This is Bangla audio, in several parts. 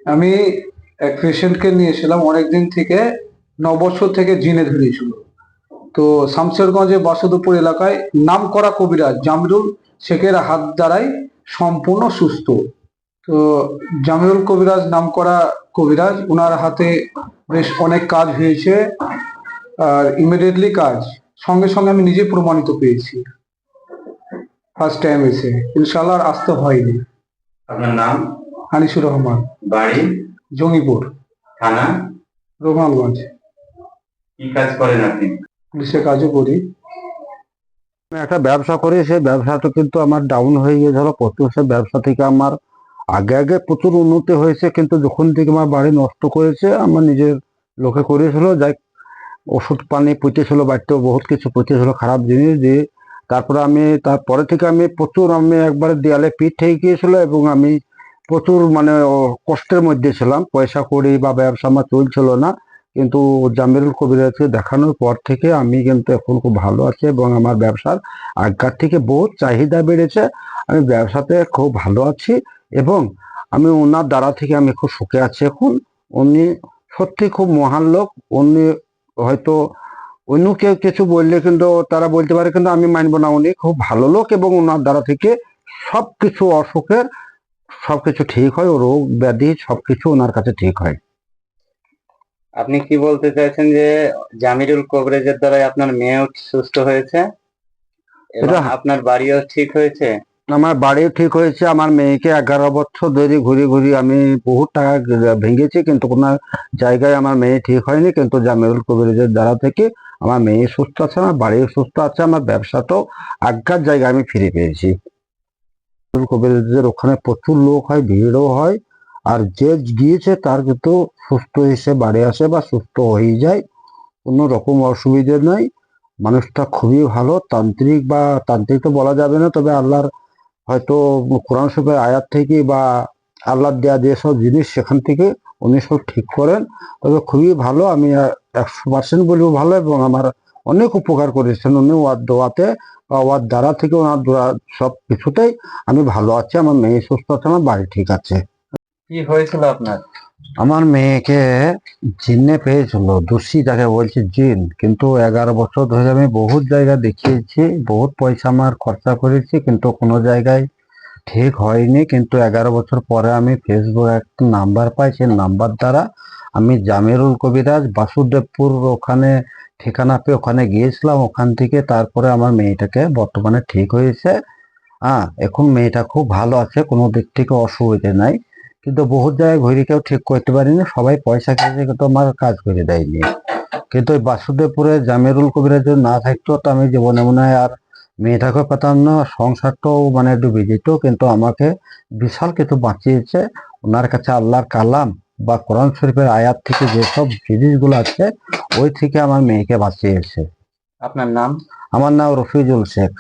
আমি এক পেশেন্টকে নিয়েছিলাম অনেকদিন থেকে, 9 বছর থেকে জিনে ধরিয়েছিল। তো শামশেরগঞ্জে বাসুদেবপুর এলাকায় নামকরা কবিরাজ জামিরুল শেখের হাত দ্বারাই সম্পূর্ণ সুস্থ। তো জামিরুল কবিরাজ নামকরা কবিরাজ, ওনার হাতে বেশ অনেক কাজ হয়েছে। আর ইমিডিয়েটলি কাজ সঙ্গে সঙ্গে আমি নিজে প্রমাণিত পেয়েছি ফার্স্ট টাইম এসে। ইনশাল্লাহ আর আসতে হয়নি। আপনার নাম? আনিসুর রহমান। বাড়ি? জঙ্গিপুর। থানা? রঘুনাথগঞ্জ। কি কাজ করেন আপনি? পুলিশের কাজও করি। আমি একটা ব্যবসা করি, সেই ব্যবসাটা কিন্তু আমার ডাউন হয়ে গিয়েছিল। প্রথম সে ব্যবসা থেকে আমার আগে আগে প্রচুর উন্নতি হয়েছে, কিন্তু যখন থেকে আমার বাড়ি নষ্ট করেছে, আমার নিজের লোকে করেছিল, যাই ওষুধ পানি পুঁতেছিল, বাড়িতেও বহুত কিছু পুঁতেছিল খারাপ জিনিস দিয়ে। তারপরে আমি তারপরে থেকে আমি প্রচুর, আমি একবারে দেয়ালে পিঠ হয়ে গিয়েছিল এবং আমি প্রচুর মানে কষ্টের মধ্যে ছিলাম। পয়সা কড়ি বা ব্যবসা আমার চলছিল না, কিন্তু জামিরুল কবিরাজকে দেখানোর পর থেকে আমি কিন্তু এখন খুব ভালো আছি এবং আমার ব্যবসার আগের থেকে বহুত চাহিদা বেড়েছে। আমি ব্যবসাতে খুব ভালো আছি এবং আমি ওনার দ্বারা থেকে আমি খুব সুখে আছি এখন। উনি সত্যি খুব মহান লোক। উনি হয়তো অন্য কেউ কিছু বললে কিন্তু তারা বলতে পারে, কিন্তু আমি মানবো না। উনি খুব ভালো লোক এবং ওনার দ্বারা থেকে সবকিছু অসুখের সবকিছু ঠিক হয়, ও রোগ ব্যাধি সবকিছু ওনার কাছে ঠিক হয়। আপনি কি বলতে চাইছেন যে জামিরুল কবিরাজের দ্বারাই আপনার মেয়েও সুস্থ হয়েছে এবং এটা আপনার বাড়িও ঠিক হয়েছে? আমার বাড়িও ঠিক হয়েছে। আমার মেয়েকে 11 বছর ধরে ঘুরে ঘুরে আমি বহুত টাকা ভেঙেছি, কিন্তু কোনো জায়গায় আমার মেয়ে ঠিক হয়নি। কিন্তু জামিরুল কবিরাজের দ্বারা থেকে আমার মেয়ে সুস্থ আছে, আমার বাড়িও সুস্থ আছে, আমার ব্যবসাটাও আগের জায়গায় আমি ফিরে পেয়েছি। জামিরুল কবিরাজের ওখানে প্রচুর লোক হয়, ভিড়ও হয়, আর যে গিয়েছে তার কিন্তু সুস্থ এসে বাড়ি আসে বা সুস্থ হয়ে যায়, কোনো রকম অসুবিধে নাই। মানুষটা খুবই ভালো। তান্ত্রিক বা তান্ত্রিক তো বলা যাবে না, তবে আল্লাহর হয়তো কোরআন শরীফের আয়াত থেকে বা আল্লাহ দেয়া যেসব জিনিস সেখান থেকে উনি সব ঠিক করেন। তবে খুবই ভালো, আমি 100% বলবো ভালো, এবং আমার অনেক উপকার করেছেন উনি ওয়ার দোয়াতে বা ওয়ার দ্বারা থেকে। ওনার সব কিছুতেই আমি ভালো আছি, আমার মেয়ে সুস্থ আছে, আমার বাড়ি ঠিক আছে। কি হয়েছিল আপনার? আমার মেয়েকে জিনে পেয়েছিল, দোষী যাকে বলছে জিন। কিন্তু 11 বছর ধরে আমি বহুত জায়গায় দেখিয়েছি, বহুত পয়সা আমার খরচা করেছি, কিন্তু কোনো জায়গায় ঠিক হয়নি। কিন্তু 11 বছর পরে আমি ফেসবুকে একটা নাম্বার পাই, সেই নাম্বার দ্বারা আমি জামিরুল কবিরাজ বাসুদেবপুর ওখানে ঠিকানা পেয়ে ওখানে গিয়েছিলাম। ওখান থেকে তারপরে আমার মেয়েটাকে বর্তমানে ঠিক হয়েছে। হ্যাঁ, এখন মেয়েটা খুব ভালো আছে, কোনো দিক থেকে অসুবিধে নাই। কিন্তু বহুত জায়গায় ঘুরে কেউ ঠিক করতে পারিনি, সবাই পয়সা খেয়েছে কিন্তু আমার কাজ করে দেয়নি। কিন্তু ওই বাসুদেবপুরে জামিরুল কবিরাজ যদি না থাকতো তো আমি জীবনে মনে হয় আর মেয়েটাকে পেতাম না, সংসারটাও মানে ডুবে যেত। কিন্তু আমাকে বিশাল কিছু বাঁচিয়েছে ওনার কাছে। আল্লাহর কালাম বা কোরআন শরীফের আয়াত থেকে যেসব জিনিসগুলো আছে, ওই থেকে আমার মেয়েকে বাঁচিয়েছে। আপনার নাম? আমার নাম রফিজুল শেখ।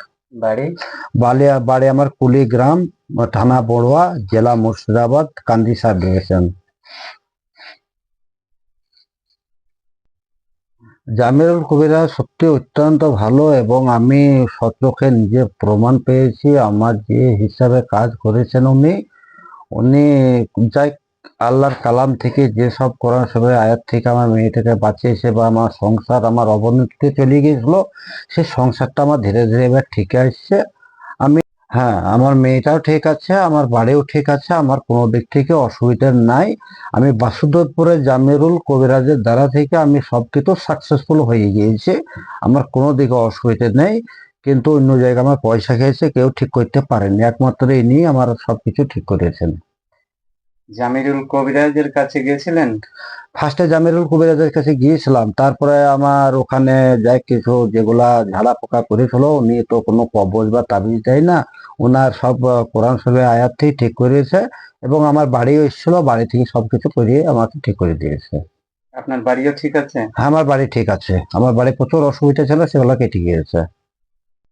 বাড়ি? বাড়ি আমার কুলিগ্রাম, থানা বড়ুয়া, জেলা মুর্শিদাবাদ, কান্দি সাব ডিভিশন। জামিরুল কবিরাজ সত্যি অত্যন্ত ভালো এবং আমি সচক্ষে নিজে প্রমাণ পেয়েছি। আমার যে হিসাবে কাজ করেছেন উনি, উনি যাই আল্লাহর কালাম থেকে যেসব কোরআন শরীফের আয়াত থেকে আমার মেয়েটাকে বাঁচিয়েছে বা আমার সংসার আমার অবনতিতে চলে গিয়েছিল, সেই সংসারটা আমার ধীরে ধীরে এবার ঠিক আসছে। আমি, হ্যাঁ, আমার মেয়েটাও ঠিক আছে, আমার বাড়িও ঠিক আছে, আমার কোনো দিক থেকে অসুবিধা নাই। আমি বাসুদেবপুরে জামিরুল কবিরাজের দ্বারা থেকে আমি সবকিছু সাকসেসফুল হয়ে গিয়েছে, আমার কোনো দিকে অসুবিধা নেই। কিন্তু অন্য জায়গায় আমার পয়সা খেয়েছে, কেউ ঠিক করতে পারেনি, একমাত্র ইনি আমার সবকিছু ঠিক করেছেন। জামিরুল কবিরাজের কাছে গেছিলেন? ফার্স্টে জামিরুল কবিরাজের কাছে গিয়েছিলাম, তারপরে আমার ওখানে যাই কিছু যেগুলা ঝাড়া পোকা করেছিল, উনি তো কোনো কবজ বা তাবিজ দেয় না, ওনার সব কোরআন শরীফের আয়াত থেকে ঠিক করেছে এবং আমার বাড়িও এসেছিল, বাড়ি থেকে সবকিছু করিয়ে আমাকে ঠিক করে দিয়েছে। আপনার বাড়িও ঠিক আছে? হ্যাঁ, আমার বাড়ি ঠিক আছে। আমার বাড়ি প্রচুর অসুবিধা ছিল, সেগুলো কেটে গিয়েছে।